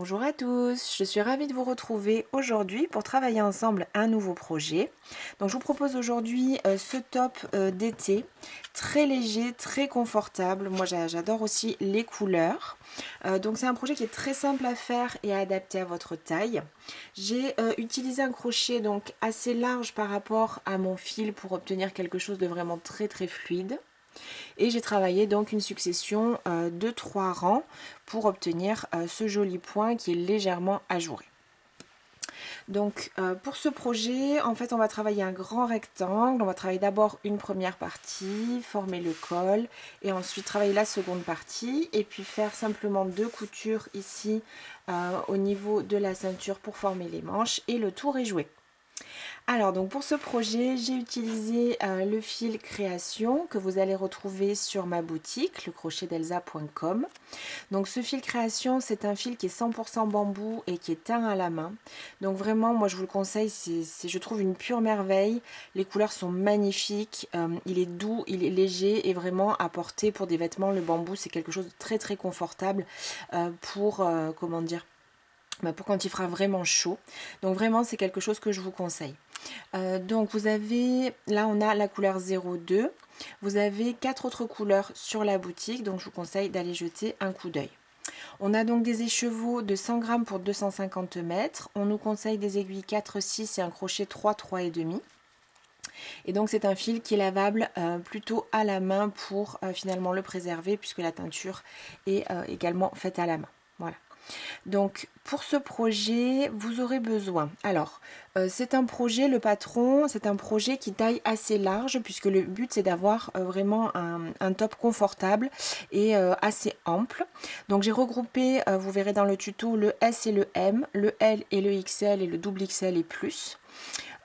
Bonjour à tous, je suis ravie de vous retrouver aujourd'hui pour travailler ensemble un nouveau projet. Donc je vous propose aujourd'hui ce top d'été, très léger, très confortable. Moi j'adore aussi les couleurs. Donc c'est un projet qui est très simple à faire et à adapter à votre taille. J'ai utilisé un crochet donc assez large par rapport à mon fil pour obtenir quelque chose de vraiment très fluide. Et j'ai travaillé donc une succession de 3 rangs pour obtenir ce joli point qui est légèrement ajouré. Donc pour ce projet, en fait on va travailler un grand rectangle. On va travailler d'abord une première partie, former le col et ensuite travailler la seconde partie et puis faire simplement 2 coutures ici au niveau de la ceinture pour former les manches et le tour est joué. Alors donc pour ce projet, j'ai utilisé le fil création que vous allez retrouver sur ma boutique, lecrochetdelsa.com. Donc ce fil création, c'est un fil qui est 100% bambou et qui est teint à la main. Donc vraiment, moi je vous le conseille, c'est je trouve une pure merveille. Les couleurs sont magnifiques, il est doux, il est léger et vraiment à porter pour des vêtements. Le bambou, c'est quelque chose de très confortable pour, comment dire, pour quand il fera vraiment chaud. Donc vraiment, c'est quelque chose que je vous conseille. Donc vous avez, là on a la couleur 02, vous avez 4 autres couleurs sur la boutique, donc je vous conseille d'aller jeter un coup d'œil. On a donc des écheveaux de 100 grammes pour 250 mètres, on nous conseille des aiguilles 4-6 et un crochet 3-3,5. Et donc c'est un fil qui est lavable plutôt à la main pour finalement le préserver puisque la teinture est également faite à la main. Voilà. Donc pour ce projet, vous aurez besoin, alors c'est un projet, le patron, c'est un projet qui taille assez large puisque le but c'est d'avoir vraiment un top confortable et assez ample. Donc j'ai regroupé, vous verrez dans le tuto, le S et le M, le L et le XL et le double XL et plus.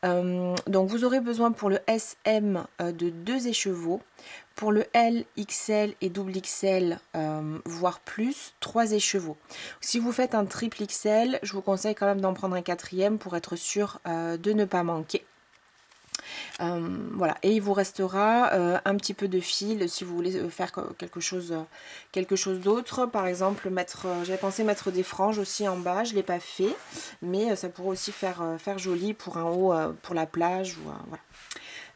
Donc vous aurez besoin pour le SM de 2 écheveaux, pour le L, XL et double XL, voire plus, 3 écheveaux. Si vous faites un triple XL, je vous conseille quand même d'en prendre un 4e pour être sûr de ne pas manquer. Voilà, et il vous restera un petit peu de fil si vous voulez faire quelque chose d'autre. Par exemple, j'avais pensé mettre des franges aussi en bas, je ne l'ai pas fait, mais ça pourrait aussi faire joli pour un haut, pour la plage. Voilà.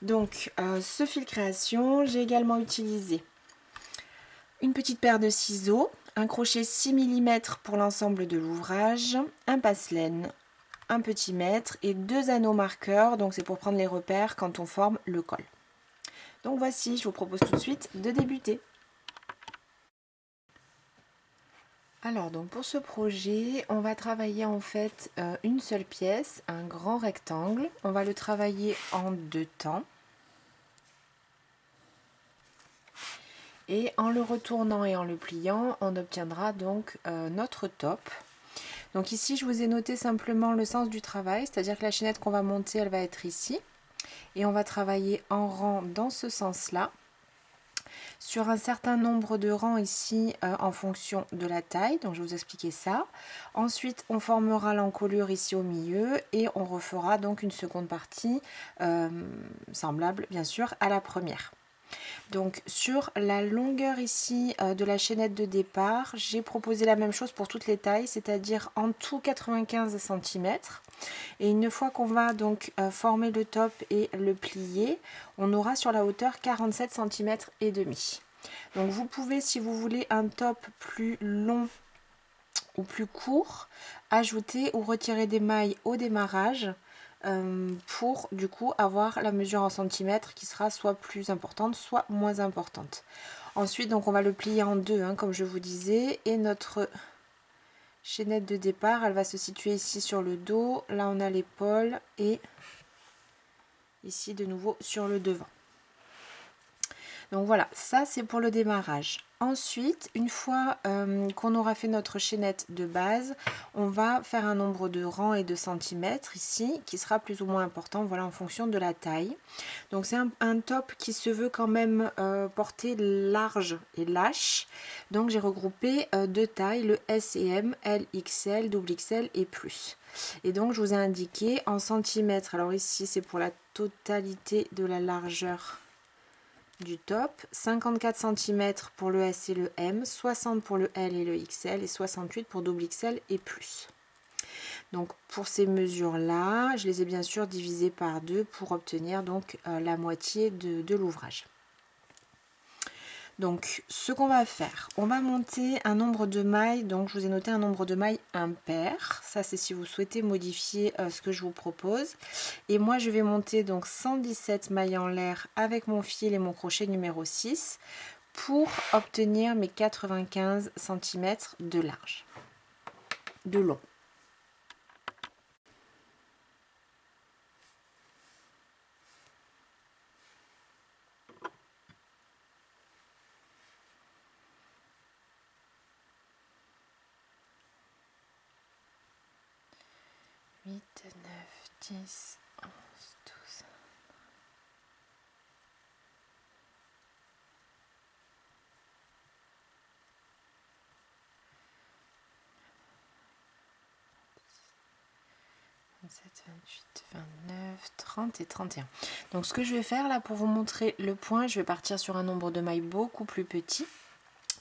Donc, ce fil création, j'ai également utilisé une petite paire de ciseaux, un crochet 6 mm pour l'ensemble de l'ouvrage, un passe-laine, un petit mètre et 2 anneaux marqueurs, donc c'est pour prendre les repères quand on forme le col. Donc voici, je vous propose tout de suite de débuter. Alors donc pour ce projet, on va travailler en fait une seule pièce, un grand rectangle. On va le travailler en 2 temps. Et en le retournant et en le pliant, on obtiendra donc notre top. Donc ici, je vous ai noté simplement le sens du travail, c'est-à-dire que la chaînette qu'on va monter, elle va être ici. Et on va travailler en rang dans ce sens-là, sur un certain nombre de rangs ici en fonction de la taille. Donc je vais vous expliquer ça. Ensuite, on formera l'encolure ici au milieu et on refera donc une seconde partie semblable bien sûr à la première. Donc sur la longueur ici de la chaînette de départ, j'ai proposé la même chose pour toutes les tailles, c'est-à-dire en tout 95 cm. Et une fois qu'on va donc former le top et le plier, on aura sur la hauteur 47 cm et demi. Donc vous pouvez, si vous voulez un top plus long ou plus court, ajouter ou retirer des mailles au démarrage pour du coup avoir la mesure en centimètres qui sera soit plus importante soit moins importante. Ensuite donc on va le plier en deux comme je vous disais, et notre chaînette de départ elle va se situer ici sur le dos, là on a l'épaule et ici de nouveau sur le devant. Donc voilà, ça c'est pour le démarrage. Ensuite, une fois qu'on aura fait notre chaînette de base, on va faire un nombre de rangs et de centimètres ici, qui sera plus ou moins important, voilà, en fonction de la taille. Donc c'est un top qui se veut quand même porter large et lâche. Donc j'ai regroupé 2 tailles, le S et M, L, XL, double XL et plus. Et donc je vous ai indiqué en centimètres, alors ici c'est pour la totalité de la largeur du top, 54 cm pour le S et le M, 60 pour le L et le XL et 68 pour double XL et plus. Donc pour ces mesures là, je les ai bien sûr divisées par 2 pour obtenir donc la moitié de l'ouvrage. Donc ce qu'on va faire, on va monter un nombre de mailles, donc je vous ai noté un nombre de mailles impair, ça c'est si vous souhaitez modifier ce que je vous propose. Et moi je vais monter donc 117 mailles en l'air avec mon fil et mon crochet numéro 6 pour obtenir mes 95 cm de large, de long. 8, 9, 10, 11, 12. Vingt-sept, 28, 29, 30 et 31. Donc ce que je vais faire là pour vous montrer le point, je vais partir sur un nombre de mailles beaucoup plus petit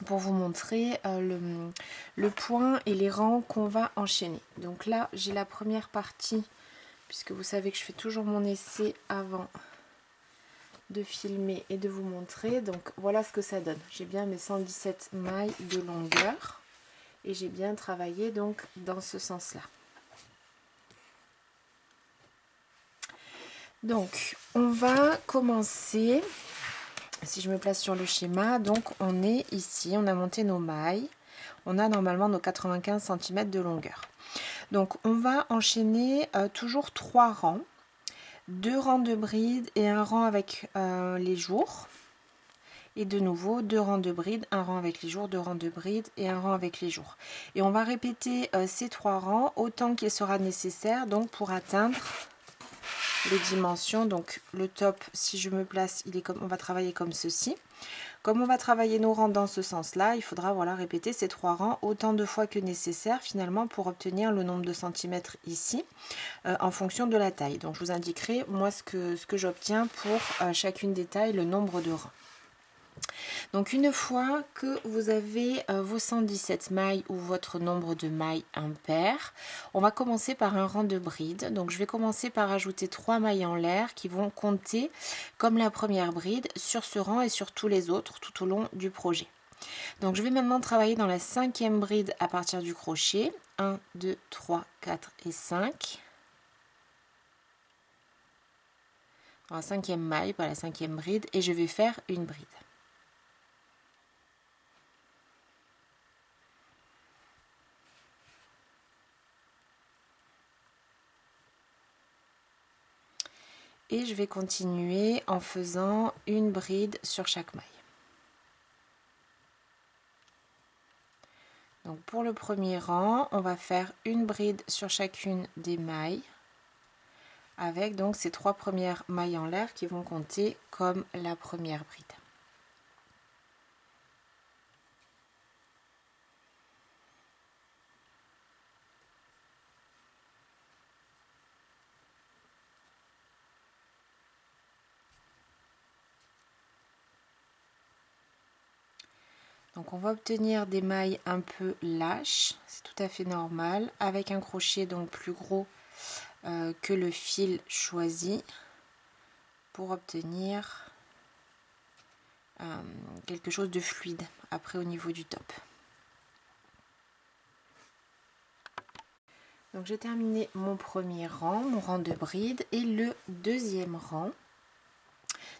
pour vous montrer le point et les rangs qu'on va enchaîner. Donc là j'ai la première partie, puisque vous savez que je fais toujours mon essai avant de filmer et de vous montrer. Donc voilà ce que ça donne. J'ai bien mes 117 mailles de longueur et j'ai bien travaillé donc dans ce sens là. Donc on va commencer, si je me place sur le schéma, donc on est ici, on a monté nos mailles, on a normalement nos 95 cm de longueur. Donc on va enchaîner toujours 3 rangs, 2 rangs de brides et un rang avec les jours. Et de nouveau 2 rangs de brides, un rang avec les jours, 2 rangs de brides et un rang avec les jours. Et on va répéter ces 3 rangs autant qu'il sera nécessaire donc pour atteindre les dimensions. Donc le top, si je me place, il est comme, on va travailler comme ceci. Comme on va travailler nos rangs dans ce sens là, il faudra voilà répéter ces 3 rangs autant de fois que nécessaire finalement pour obtenir le nombre de centimètres ici en fonction de la taille. Donc je vous indiquerai moi ce que j'obtiens pour chacune des tailles, le nombre de rangs. Donc une fois que vous avez vos 117 mailles ou votre nombre de mailles impair, on va commencer par un rang de bride. Donc je vais commencer par ajouter 3 mailles en l'air qui vont compter comme la première bride sur ce rang et sur tous les autres tout au long du projet. Donc je vais maintenant travailler dans la 5e bride à partir du crochet. 1, 2, 3, 4 et 5. Dans la 5e maille, pas la 5e bride, et je vais faire une bride. Et je vais continuer en faisant une bride sur chaque maille. Donc pour le premier rang, on va faire une bride sur chacune des mailles avec donc ces 3 premières mailles en l'air qui vont compter comme la première bride. Donc on va obtenir des mailles un peu lâches, c'est tout à fait normal, avec un crochet donc plus gros que le fil choisi pour obtenir quelque chose de fluide après au niveau du top. Donc j'ai terminé mon premier rang, mon rang de bride et le deuxième rang.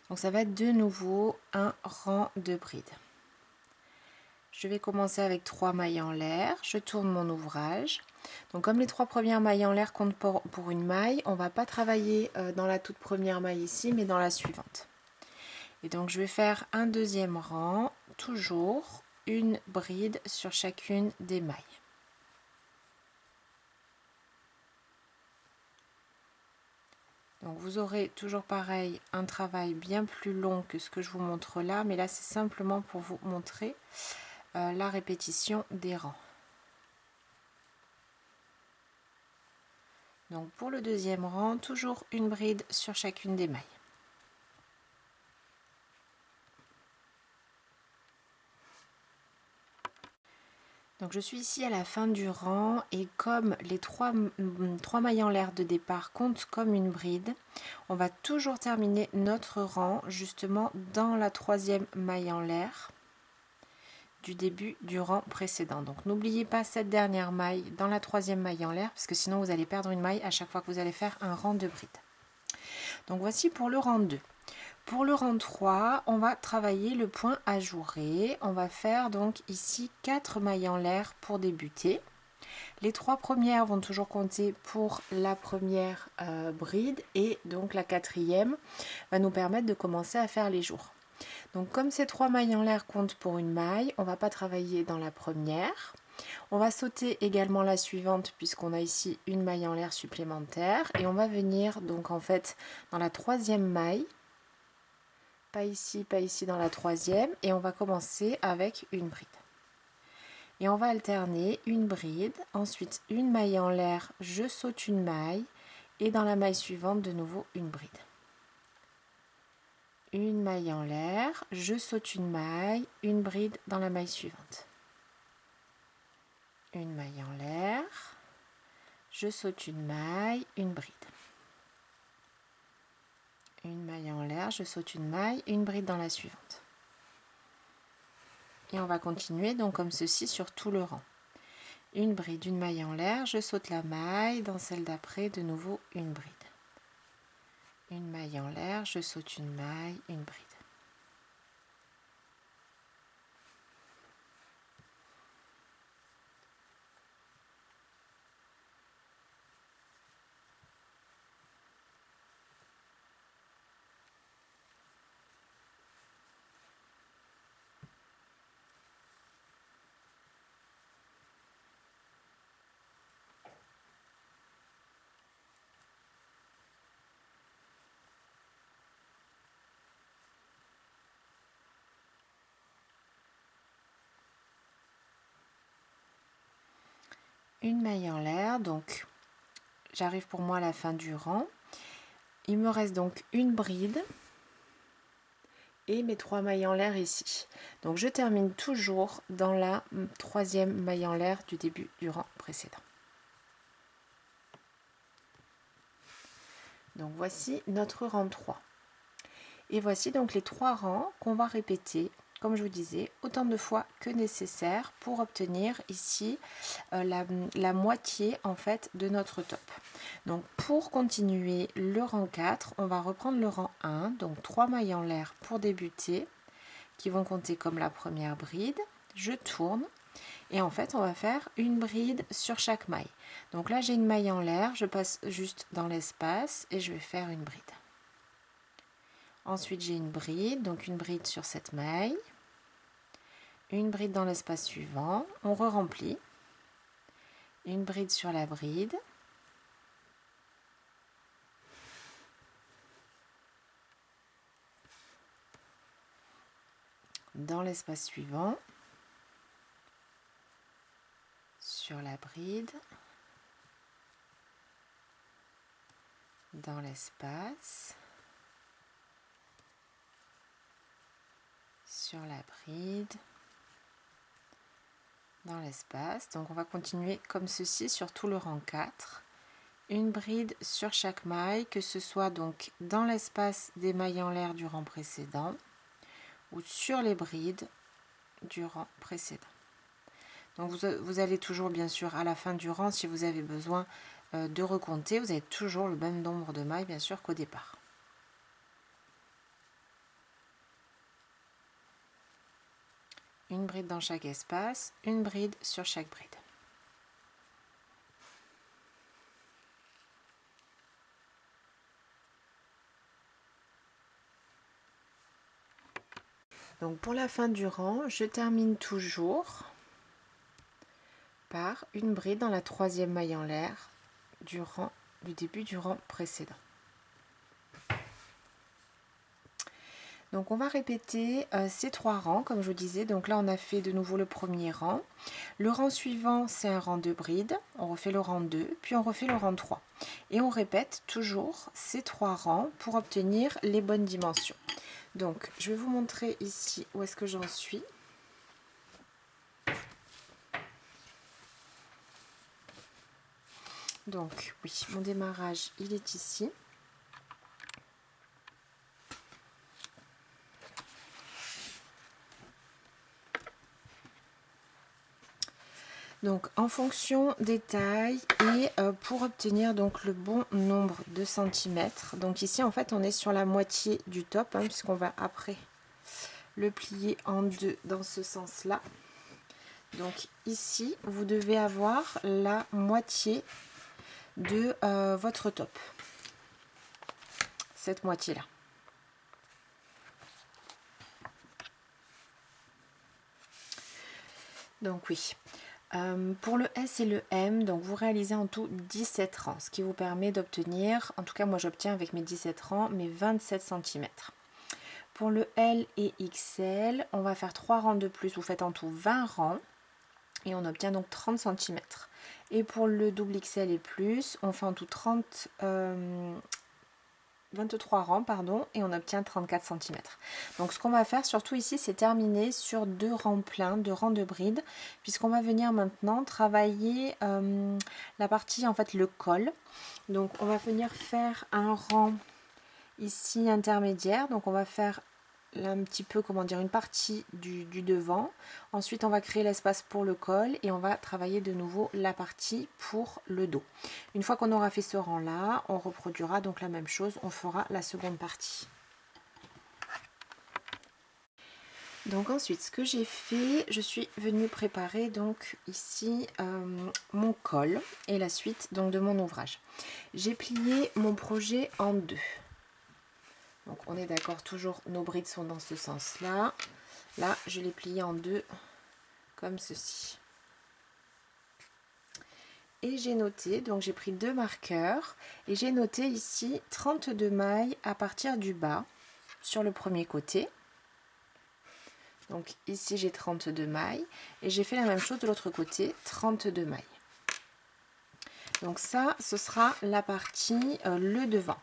Donc ça va être de nouveau un rang de bride. Je vais commencer avec 3 mailles en l'air, je tourne mon ouvrage. Donc comme les 3 premières mailles en l'air comptent pour une maille, on ne va pas travailler dans la toute première maille ici, mais dans la suivante. Et donc je vais faire un deuxième rang, toujours une bride sur chacune des mailles. Donc vous aurez toujours pareil un travail bien plus long que ce que je vous montre là, mais là c'est simplement pour vous montrer la répétition des rangs. Donc pour le deuxième rang, toujours une bride sur chacune des mailles. Donc je suis ici à la fin du rang et comme les trois mailles en l'air de départ comptent comme une bride, on va toujours terminer notre rang justement dans la 3e maille en l'air du début du rang précédent. Donc n'oubliez pas cette dernière maille dans la 3e maille en l'air parce que sinon vous allez perdre une maille à chaque fois que vous allez faire un rang de bride. Donc voici pour le rang 2. Pour le rang 3, on va travailler le point ajouré. On va faire donc ici 4 mailles en l'air pour débuter. Les 3 premières vont toujours compter pour la première bride et donc la 4e va nous permettre de commencer à faire les jours. Donc comme ces 3 mailles en l'air comptent pour une maille, on ne va pas travailler dans la première. On va sauter également la suivante puisqu'on a ici une maille en l'air supplémentaire et on va venir donc en fait dans la 3e maille. Pas ici dans la 3e et on va commencer avec une bride. Et on va alterner une bride, ensuite une maille en l'air, je saute une maille et dans la maille suivante de nouveau une bride. Une maille en l'air, je saute une bride dans la maille suivante. Une maille en l'air, je saute une bride. Une maille en l'air, je saute une bride dans la suivante. Et on va continuer donc comme ceci sur tout le rang. Une bride, une maille en l'air, je saute la maille, dans celle d'après, de nouveau une bride. Une maille en l'air, je saute une bride. Une maille en l'air, donc j'arrive pour moi à la fin du rang. Il me reste donc une bride et mes 3 mailles en l'air ici. Donc je termine toujours dans la 3e maille en l'air du début du rang précédent. Donc voici notre rang 3. Et voici donc les 3 rangs qu'on va répéter, comme je vous disais, autant de fois que nécessaire pour obtenir ici la moitié en fait de notre top. Donc pour continuer le rang 4, on va reprendre le rang 1, donc 3 mailles en l'air pour débuter, qui vont compter comme la première bride. Je tourne et en fait on va faire une bride sur chaque maille. Donc là j'ai une maille en l'air, je passe juste dans l'espace et je vais faire une bride. Ensuite j'ai une bride, donc une bride sur cette maille, une bride dans l'espace suivant, on re-remplit, une bride sur la bride, dans l'espace suivant, sur la bride, dans l'espace, sur la bride, dans l'espace. Donc on va continuer comme ceci sur tout le rang 4. Une bride sur chaque maille, que ce soit donc dans l'espace des mailles en l'air du rang précédent ou sur les brides du rang précédent. Donc vous allez toujours bien sûr à la fin du rang, si vous avez besoin de recompter, vous avez toujours le même nombre de mailles bien sûr qu'au départ. Une bride dans chaque espace, une bride sur chaque bride. Donc pour la fin du rang, je termine toujours par une bride dans la 3e maille en l'air du début du rang précédent. Donc on va répéter ces 3 rangs comme je vous disais. Donc là on a fait de nouveau le premier rang. Le rang suivant c'est un rang de bride. On refait le rang 2, puis on refait le rang 3. Et on répète toujours ces 3 rangs pour obtenir les bonnes dimensions. Donc je vais vous montrer ici où est-ce que j'en suis. Donc oui, mon démarrage il est ici. Donc en fonction des tailles et pour obtenir donc le bon nombre de centimètres, donc ici en fait on est sur la moitié du top, hein, puisqu'on va après le plier en deux dans ce sens là. Donc ici vous devez avoir la moitié de votre top, cette moitié là. Donc oui. Pour le S et le M, donc vous réalisez en tout 17 rangs, ce qui vous permet d'obtenir, en tout cas moi j'obtiens avec mes 17 rangs, mes 27 cm. Pour le L et XL, on va faire 3 rangs de plus, vous faites en tout 20 rangs et on obtient donc 30 cm. Et pour le double XL et plus, on fait en tout 23 rangs pardon, et on obtient 34 cm. Donc ce qu'on va faire surtout ici, c'est terminer sur 2 rangs pleins, 2 rangs de bride, puisqu'on va venir maintenant travailler la partie en fait le col. Donc on va venir faire un rang ici intermédiaire, donc on va faire là, un petit peu, comment dire, une partie du devant. Ensuite on va créer l'espace pour le col et on va travailler de nouveau la partie pour le dos. Une fois qu'on aura fait ce rang là, on reproduira donc la même chose, on fera la seconde partie. Donc ensuite ce que j'ai fait, je suis venue préparer donc ici mon col et la suite donc de mon ouvrage. J'ai plié mon projet en deux. Donc on est d'accord, toujours nos brides sont dans ce sens là. Là je l'ai plié en deux comme ceci. Et j'ai noté, donc j'ai pris 2 marqueurs et j'ai noté ici 32 mailles à partir du bas sur le premier côté. Donc ici j'ai 32 mailles et j'ai fait la même chose de l'autre côté, 32 mailles. Donc ça, ce sera la partie le devant.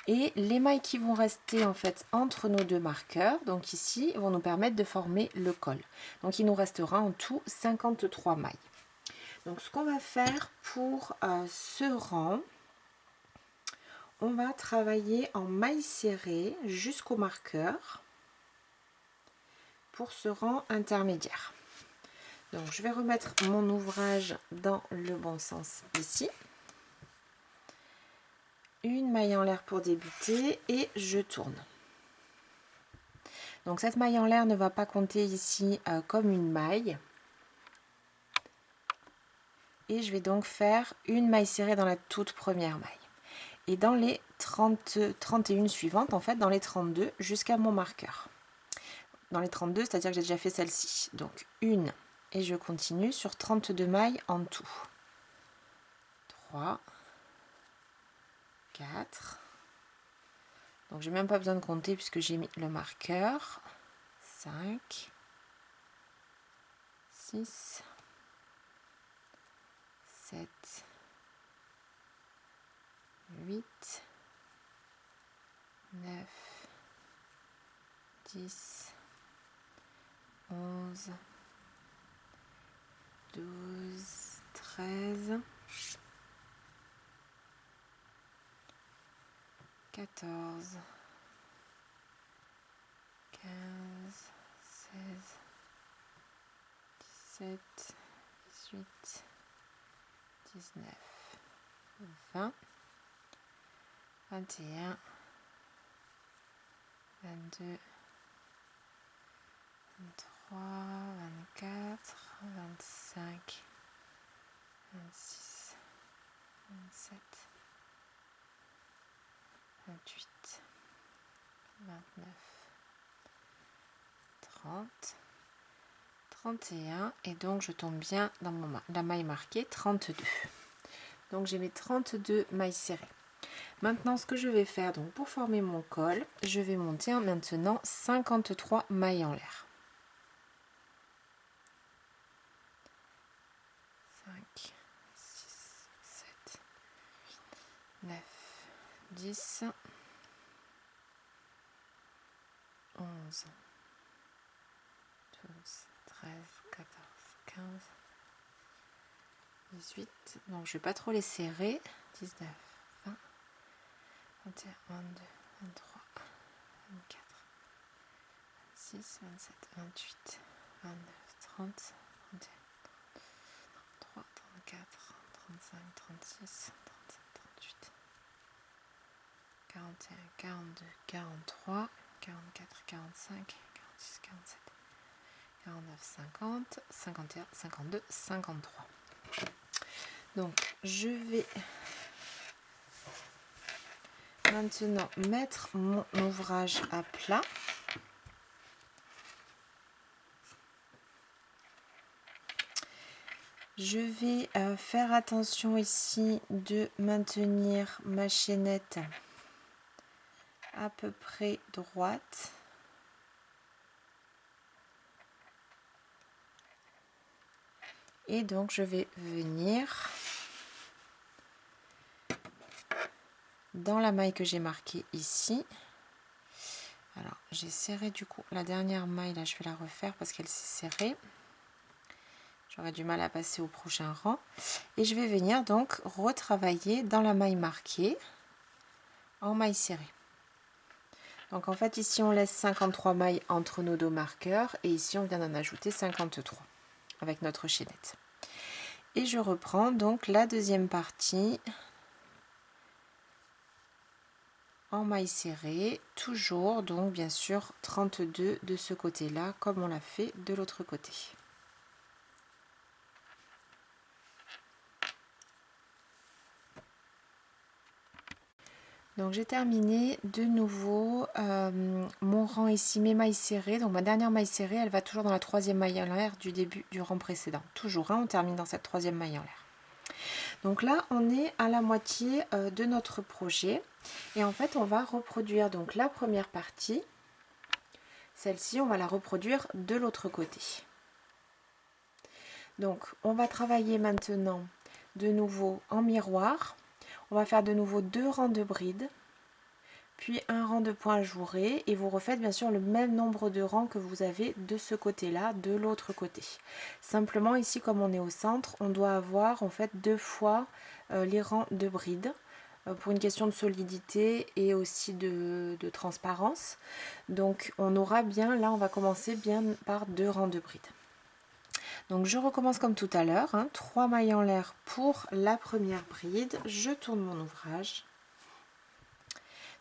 Et les mailles qui vont rester en fait entre nos 2 marqueurs, donc ici, vont nous permettre de former le col. Donc il nous restera en tout 53 mailles. Donc ce qu'on va faire pour ce rang, on va travailler en mailles serrées jusqu'au marqueur pour ce rang intermédiaire. Donc je vais remettre mon ouvrage dans le bon sens ici. Une maille en l'air pour débuter et je tourne. Donc cette maille en l'air ne va pas compter ici comme une maille. Et je vais donc faire une maille serrée dans la toute première maille. Et dans les 31 suivantes, en fait, dans les 32 jusqu'à mon marqueur. Dans les 32, c'est-à-dire que j'ai déjà fait celle-ci. Donc une, et je continue sur 32 mailles en tout. 3, 4. Donc j'ai même pas besoin de compter puisque j'ai mis le marqueur. 5, 6, 7, 8, 9, 10, 11, 12, 13, 14, 15, 16, 17, 18, 19, 20, 21, 22, 23, 24, 25, 26, 27, 28, 29, 30, 31 et donc je tombe bien dans la maille marquée 32. Donc j'ai mes 32 mailles serrées. Maintenant ce que je vais faire donc pour former mon col, je vais monter maintenant 53 mailles en l'air. 5, 6, 7, 8, 9, 10, 11, 12, 13, 14, 15, 18, donc je vais pas trop les serrer. 19, 20, 21, 22, 23, 24, 26, 27, 28, 29, 30, 31, 33, 34, 35, 36, 37, 38, 41, 42, 43, 44, 45, 46, 47, 49, 50, 51, 52, 53. Donc je vais maintenant mettre mon ouvrage à plat. Je vais faire attention ici de maintenir ma chaînette à peu près droite. Et donc je vais venir dans la maille que j'ai marquée ici. Alors j'ai serré du coup la dernière maille, là je vais la refaire parce qu'elle s'est serrée. J'aurais du mal à passer au prochain rang. Et je vais venir donc retravailler dans la maille marquée en maille serrée. Donc en fait ici on laisse 53 mailles entre nos deux marqueurs et ici on vient d'en ajouter 53 avec notre chaînette. Et je reprends donc la deuxième partie en maille serrée, toujours donc bien sûr 32 de ce côté là comme on l'a fait de l'autre côté. Donc j'ai terminé de nouveau mon rang ici, mes mailles serrées. Donc ma dernière maille serrée, elle va toujours dans la troisième maille en l'air du début du rang précédent. Toujours, hein, on termine dans cette troisième maille en l'air. Donc là, on est à la moitié de notre projet. Et en fait, on va reproduire donc la première partie. Celle-ci, on va la reproduire de l'autre côté. Donc, on va travailler maintenant de nouveau en miroir. On va faire de nouveau 2 rangs de brides, puis un rang de points jourés, et vous refaites bien sûr le même nombre de rangs que vous avez de ce côté-là, de l'autre côté. Simplement ici, comme on est au centre, on doit avoir en fait 2 fois les rangs de brides pour une question de solidité et aussi de transparence. Donc on aura bien, là on va commencer bien par 2 rangs de brides. Donc je recommence comme tout à l'heure, hein, 3 mailles en l'air pour la première bride, je tourne mon ouvrage.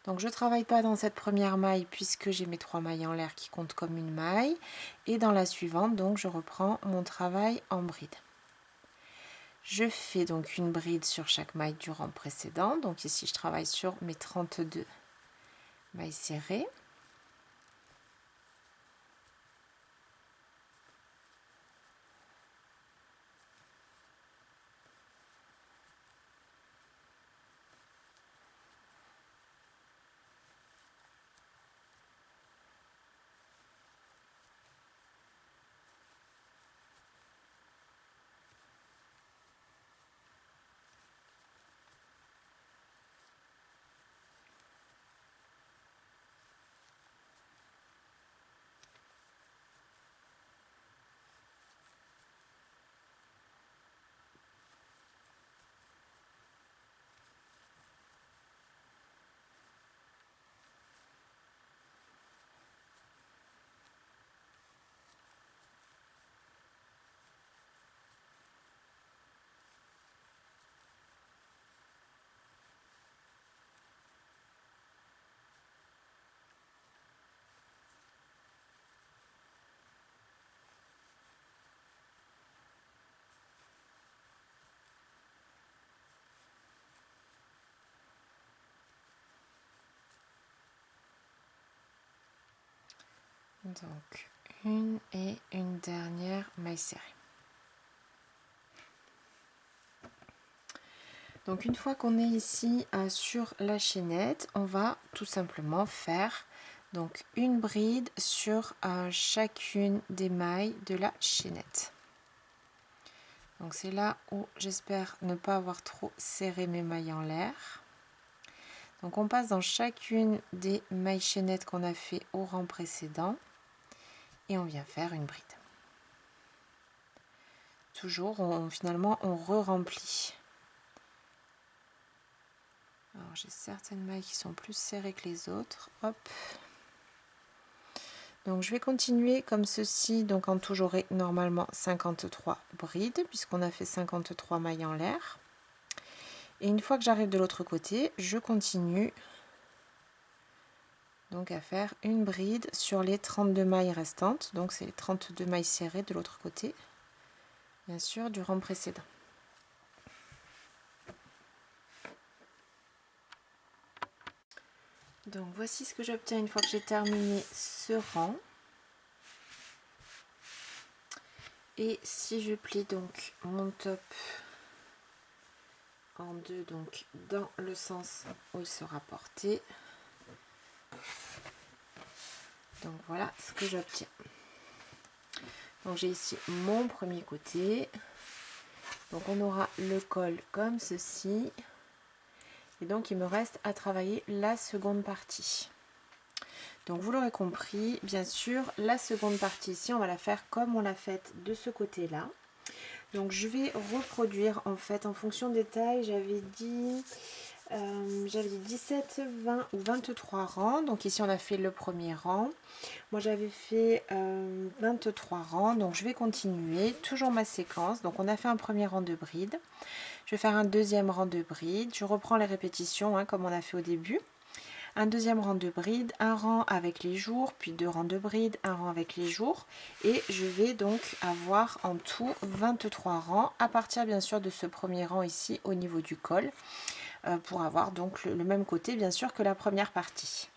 Donc je ne travaille pas dans cette première maille puisque j'ai mes 3 mailles en l'air qui comptent comme une maille. Et dans la suivante, donc je reprends mon travail en bride. Je fais donc une bride sur chaque maille du rang précédent. Donc ici je travaille sur mes 32 mailles serrées. Donc une et une dernière maille serrée. Donc une fois qu'on est ici sur la chaînette, on va tout simplement faire donc une bride sur chacune des mailles de la chaînette. Donc c'est là où j'espère ne pas avoir trop serré mes mailles en l'air. Donc on passe dans chacune des mailles chaînettes qu'on a fait au rang précédent et on vient faire une bride. toujours, finalement, on re-remplit. Alors, j'ai certaines mailles qui sont plus serrées que les autres. Hop. Donc, je vais continuer comme ceci. Donc, en tout, j'aurai normalement 53 brides, puisqu'on a fait 53 mailles en l'air. Et une fois que j'arrive de l'autre côté, je continue donc à faire une bride sur les 32 mailles restantes. Donc, c'est les 32 mailles serrées de l'autre côté, bien sûr, du rang précédent. Donc voici ce que j'obtiens une fois que j'ai terminé ce rang. Et si je plie donc mon top en deux, donc dans le sens où il sera porté, donc voilà ce que j'obtiens. Donc j'ai ici mon premier côté, donc on aura le col comme ceci, et donc il me reste à travailler la seconde partie. Donc vous l'aurez compris, bien sûr, la seconde partie ici, on va la faire comme on l'a faite de ce côté-là. Donc je vais reproduire en fait en fonction des tailles, j'avais dit 17, 20 ou 23 rangs. Donc ici on a fait le premier rang. Moi j'avais fait 23 rangs, donc je vais continuer, toujours ma séquence. Donc on a fait un premier rang de bride. Je vais faire un deuxième rang de bride. Je reprends les répétitions hein, comme on a fait au début. Un deuxième rang de bride, un rang avec les jours, puis deux rangs de bride, un rang avec les jours. Et je vais donc avoir en tout 23 rangs à partir bien sûr de ce premier rang ici au niveau du col. Pour avoir donc le même côté bien sûr que la première partie.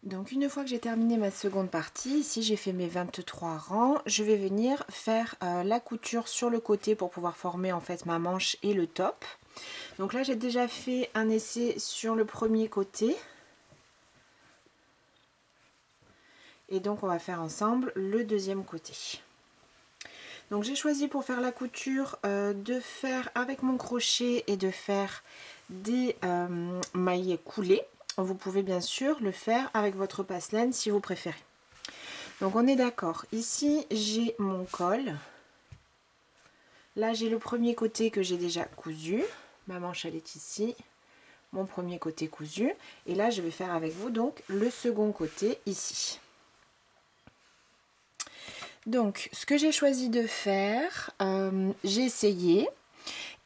Donc une fois que j'ai terminé ma seconde partie, ici j'ai fait mes 23 rangs, je vais venir faire la couture sur le côté pour pouvoir former en fait ma manche et le top. Donc là j'ai déjà fait un essai sur le premier côté. Et donc on va faire ensemble le deuxième côté. Donc j'ai choisi pour faire la couture de faire avec mon crochet et de faire des maillets coulés. Vous pouvez bien sûr le faire avec votre passe-laine si vous préférez. Donc on est d'accord. Ici j'ai mon col. Là j'ai le premier côté que j'ai déjà cousu. Ma manche elle est ici. Mon premier côté cousu. Et là je vais faire avec vous donc le second côté ici. Donc ce que j'ai choisi de faire, j'ai essayé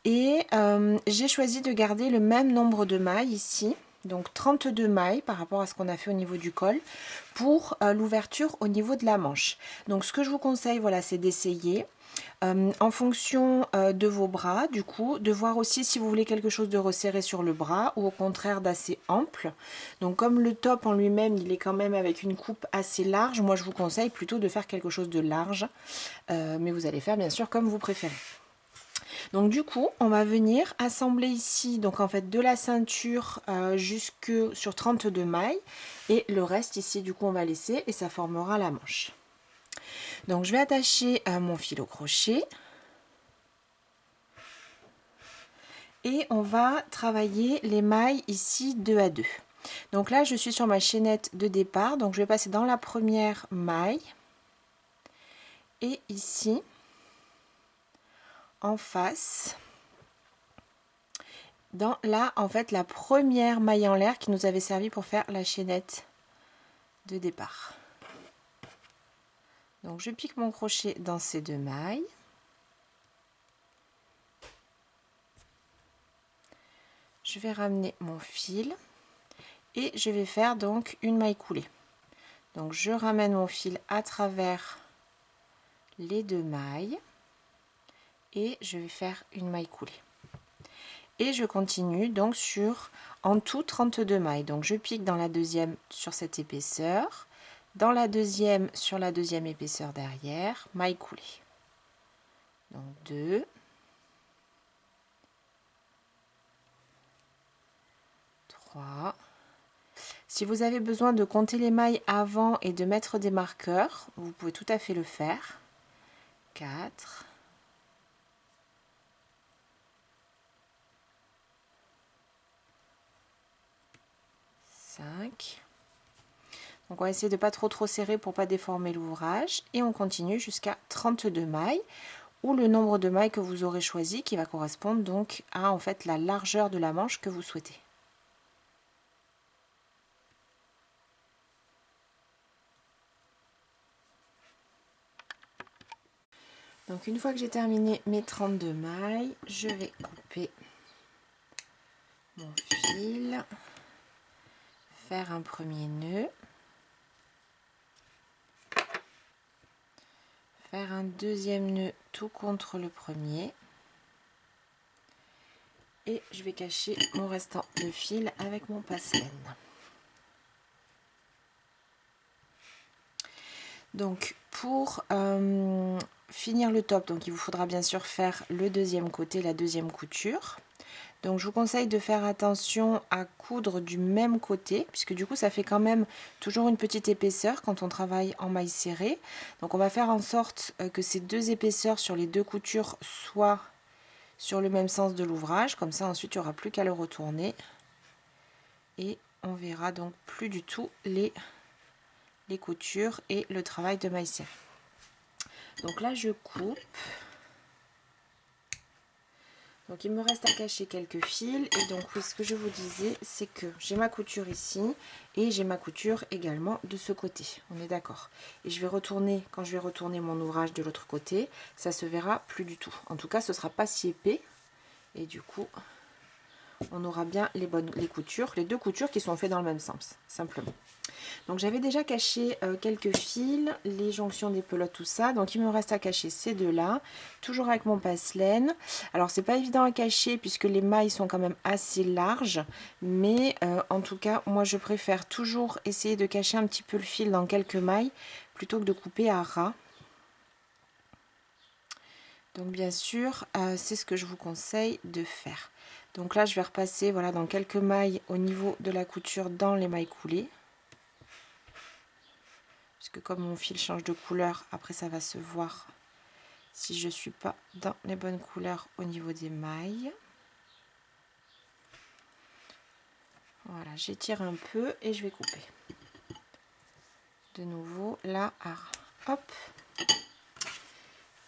et j'ai choisi de garder le même nombre de mailles ici, donc 32 mailles par rapport à ce qu'on a fait au niveau du col pour l'ouverture au niveau de la manche. Donc ce que je vous conseille, voilà, c'est d'essayer en fonction de vos bras, du coup, de voir aussi si vous voulez quelque chose de resserré sur le bras ou au contraire d'assez ample. Donc comme le top en lui-même, il est quand même avec une coupe assez large, moi je vous conseille plutôt de faire quelque chose de large, mais vous allez faire bien sûr comme vous préférez. Donc du coup, on va venir assembler ici, donc en fait de la ceinture jusque sur 32 mailles et le reste ici, du coup, on va laisser et ça formera la manche. Donc je vais attacher mon fil au crochet et on va travailler les mailles ici 2 à 2. Donc là je suis sur ma chaînette de départ, donc je vais passer dans la première maille et ici en face dans là en fait la première maille en l'air qui nous avait servi pour faire la chaînette de départ. Donc je pique mon crochet dans ces 2 mailles. Je vais ramener mon fil et je vais faire donc une maille coulée. Donc je ramène mon fil à travers les 2 mailles et je vais faire une maille coulée. Et je continue donc sur en tout 32 mailles. Donc je pique dans la deuxième sur cette épaisseur, dans la deuxième sur la deuxième épaisseur derrière, maille coulée. Donc 2, 3. Si vous avez besoin de compter les mailles avant et de mettre des marqueurs, vous pouvez tout à fait le faire. 4, 5. Donc on va essayer de pas trop serrer pour pas déformer l'ouvrage. Et on continue jusqu'à 32 mailles, ou le nombre de mailles que vous aurez choisi, qui va correspondre donc à en fait la largeur de la manche que vous souhaitez. Donc une fois que j'ai terminé mes 32 mailles, je vais couper mon fil, faire un premier nœud, faire un deuxième nœud tout contre le premier, et je vais cacher mon restant de fil avec mon passe-laine. Donc pour finir le top, donc il vous faudra bien sûr faire le deuxième côté, la deuxième couture. Donc je vous conseille de faire attention à coudre du même côté, puisque du coup ça fait quand même toujours une petite épaisseur quand on travaille en maille serrée. Donc on va faire en sorte que ces deux épaisseurs sur les deux coutures soient sur le même sens de l'ouvrage, comme ça ensuite il n'y aura plus qu'à le retourner. Et on verra donc plus du tout les coutures et le travail de maille serrée. Donc là je coupe. Donc il me reste à cacher quelques fils, et donc oui, ce que je vous disais, c'est que j'ai ma couture ici et j'ai ma couture également de ce côté, on est d'accord. Et je vais retourner, quand je vais retourner mon ouvrage de l'autre côté, ça se verra plus du tout. En tout cas ce sera pas si épais, et du coup on aura bien les coutures, les deux coutures qui sont faites dans le même sens, simplement. Donc j'avais déjà caché quelques fils, les jonctions des pelotes, tout ça. Donc il me reste à cacher ces deux-là, toujours avec mon passe-laine. Alors c'est pas évident à cacher puisque les mailles sont quand même assez larges, mais en tout cas moi je préfère toujours essayer de cacher un petit peu le fil dans quelques mailles plutôt que de couper à ras. Donc bien sûr c'est ce que je vous conseille de faire. Donc là je vais repasser voilà dans quelques mailles au niveau de la couture dans les mailles coulées. Puisque comme mon fil change de couleur, après ça va se voir si je ne suis pas dans les bonnes couleurs au niveau des mailles. Voilà, j'étire un peu et je vais couper. De nouveau là, hop.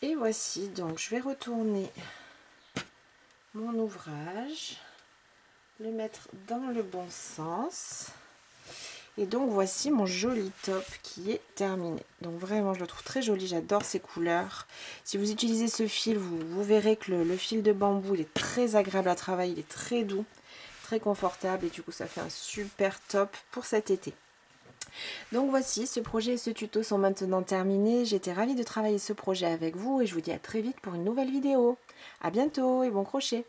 Et voici, donc je vais retourner mon ouvrage, le mettre dans le bon sens. Et donc voici mon joli top qui est terminé. Donc vraiment je le trouve très joli, j'adore ces couleurs. Si vous utilisez ce fil, vous verrez que le fil de bambou il est très agréable à travailler, il est très doux, très confortable, et du coup ça fait un super top pour cet été. Donc voici, ce projet et ce tuto sont maintenant terminés. J'étais ravie de travailler ce projet avec vous et je vous dis à très vite pour une nouvelle vidéo. À bientôt et bon crochet!